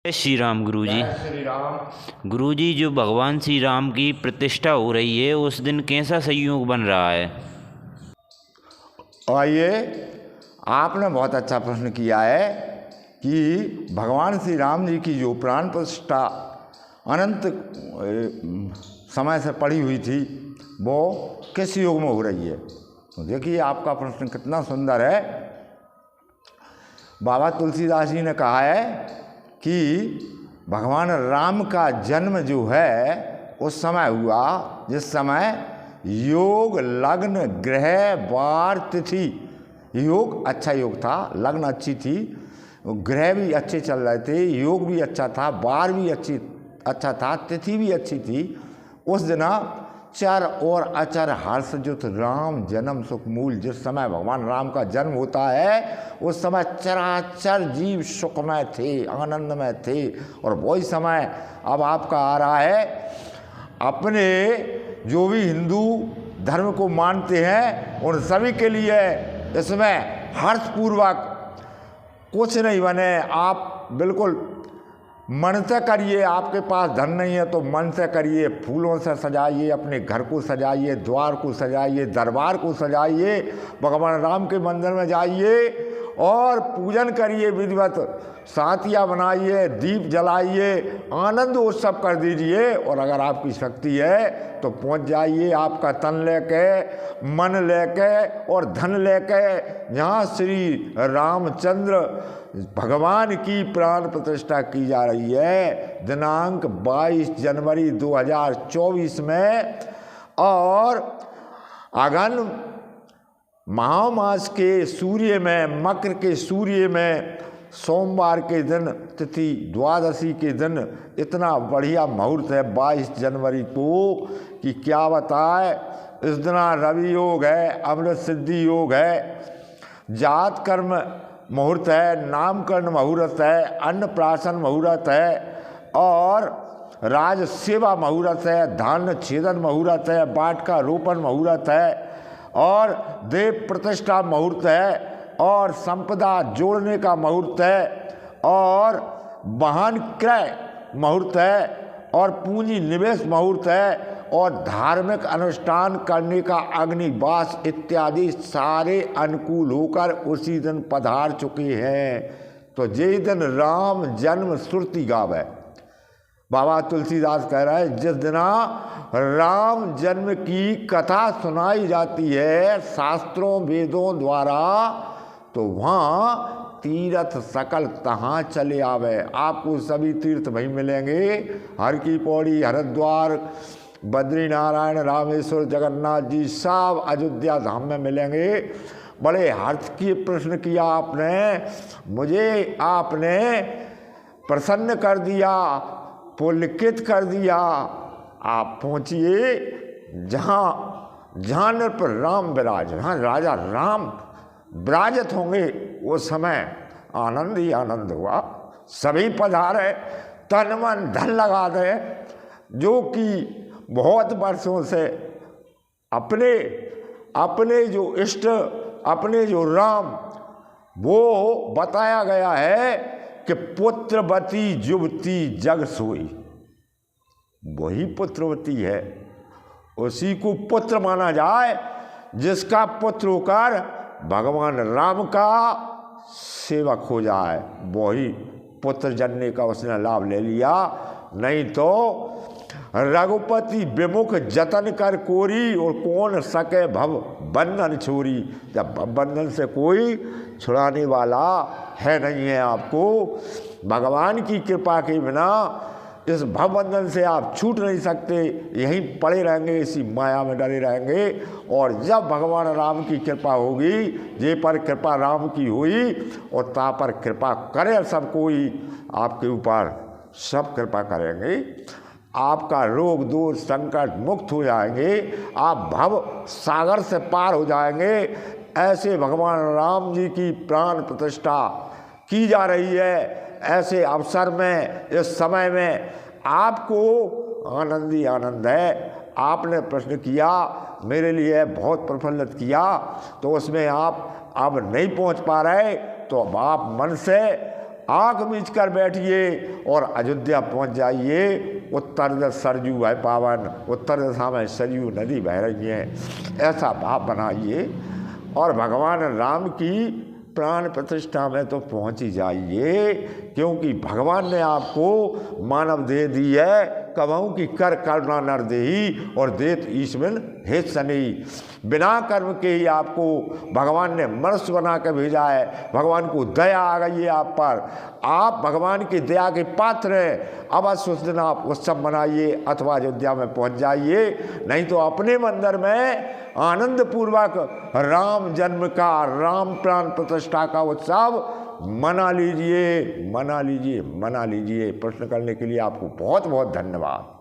जय श्री राम गुरुजी। जय श्री राम। गुरुजी, जो भगवान श्री राम की प्रतिष्ठा हो रही है उस दिन कैसा संयोग बन रहा है? आइए, आपने बहुत अच्छा प्रश्न किया है कि भगवान श्री राम जी की जो प्राण प्रतिष्ठा अनंत समय से पड़ी हुई थी वो किस योग में हो रही है। तो देखिए, आपका प्रश्न कितना सुंदर है। बाबा तुलसीदास जी ने कहा है कि भगवान राम का जन्म जो है उस समय हुआ जिस समय योग, लग्न, ग्रह, वार, तिथि, योग अच्छा योग था, लग्न अच्छी थी, ग्रह भी अच्छे चल रहे थे, योग भी अच्छा था, वार भी अच्छा था, तिथि भी अच्छी थी। उस दिन चर और अचर हर्ष जुत राम जन्म सुख मूल। जिस समय भगवान राम का जन्म होता है उस समय चराचर जीव सुखमय थे, आनंदमय थे। और वही समय अब आपका आ रहा है। अपने जो भी हिंदू धर्म को मानते हैं उन सभी के लिए इसमें हर्षपूर्वक कुछ नहीं बने, आप बिल्कुल मन से करिए। आपके पास धन नहीं है तो मन से करिए, फूलों से सजाइए, अपने घर को सजाइए, द्वार को सजाइए, दरबार को सजाइए, भगवान राम के मंदिर में जाइए और पूजन करिए, विधिवत साथिया बनाइए, दीप जलाइए, आनंद उत्सव कर दीजिए। और अगर आपकी शक्ति है तो पहुंच जाइए, आपका तन लेके, मन लेके और धन लेके जहाँ श्री रामचंद्र भगवान की प्राण प्रतिष्ठा की जा रही है दिनांक 22 जनवरी 2024 में। और अगन महामास के सूर्य में, मकर के सूर्य में, सोमवार के दिन, तिथि द्वादशी के दिन इतना बढ़िया मुहूर्त है 22 जनवरी को कि क्या बताए। इस दिन रवि योग है, अमृत सिद्धि योग है, जात कर्म मुहूर्त है, नामकरण मुहूर्त है, अन्नप्राशन मुहूर्त है और राज सेवा मुहूर्त है, धान्य छेदन मुहूर्त है, बाटका रोपण मुहूर्त है और देव प्रतिष्ठा मुहूर्त है और संपदा जोड़ने का मुहूर्त है और वाहन क्रय मुहूर्त है और पूंजी निवेश मुहूर्त है और धार्मिक अनुष्ठान करने का अग्निवास इत्यादि सारे अनुकूल होकर उसी दिन पधार चुके हैं। तो जे दिन राम जन्म श्रुति गावे। बाबा तुलसीदास कह रहे हैं जिस दिन राम जन्म की कथा सुनाई जाती है शास्त्रों वेदों द्वारा तो वहाँ तीर्थ सकल तहाँ चले आवे। आपको सभी तीर्थ वहीं मिलेंगे, हर की पौड़ी, हरिद्वार, बद्रीनारायण, रामेश्वर, जगन्नाथ जी सब अयोध्या धाम में मिलेंगे। बड़े हर्ष की प्रश्न किया आपने, मुझे आपने प्रसन्न कर दिया, पुलकित कर दिया। आप पहुँचिए जहाँ नृप राम विराज, जहाँ राजा राम विराजित होंगे उस समय आनंद ही आनंद हुआ। सभी पधारे, तन मन धन लगा दे, जो कि बहुत वर्षों से अपने जो इष्ट, अपने जो राम, वो बताया गया है कि पुत्रवती युवती जग सोई। वही पुत्रवती है, उसी को पुत्र माना जाए जिसका पुत्र होकर भगवान राम का सेवक हो जाए। वही पुत्र जन्ने का उसने लाभ ले लिया। नहीं तो रघुपति विमुख जतन कर कोरी और कौन सके भव बंधन छोरी। जब भव बंधन से कोई छुड़ाने वाला है नहीं है आपको, भगवान की कृपा के बिना इस भव बंधन से आप छूट नहीं सकते। यहीं पड़े रहेंगे, इसी माया में डरे रहेंगे। और जब भगवान राम की कृपा होगी, जे पर कृपा राम की हुई और ता पर कृपा करे सब कोई, आपके ऊपर सब कृपा करेंगे। आपका रोग दूर संकट मुक्त हो जाएंगे, आप भव सागर से पार हो जाएंगे। ऐसे भगवान राम जी की प्राण प्रतिष्ठा की जा रही है। ऐसे अवसर में, इस समय में आपको आनंद ही आनंद है। आपने प्रश्न किया, मेरे लिए बहुत प्रफुल्लित किया, तो उसमें आप अब नहीं पहुंच पा रहे तो अब आप मन से आँख मीच कर बैठिए और अयोध्या पहुंच जाइए। उत्तर दिशा सरयू है पावन, उत्तर दिशा में सरयू नदी बह रही है, ऐसा भाव बनाइए और भगवान राम की प्राण प्रतिष्ठा में तो पहुंच ही जाइए, क्योंकि भगवान ने आपको मानव देह दी है। कबहू की कर करुणा नर देही और देत ईश्वर हेत सनी। बिना कर्म के ही आपको भगवान ने मनुष्य बना के भेजा है। भगवान को दया आ गई है आप पर, आप भगवान की दया के पात्र हैं। अवश्य उस दिन आप उत्सव मनाइए अथवा अयोध्या में पहुंच जाइए, नहीं तो अपने मंदिर में आनंद पूर्वक राम जन्म का, राम प्राण प्रतिष्ठा का उत्सव मना लीजिए, मना लीजिए, मना लीजिए। प्रश्न करने के लिए आपको बहुत बहुत धन्यवाद।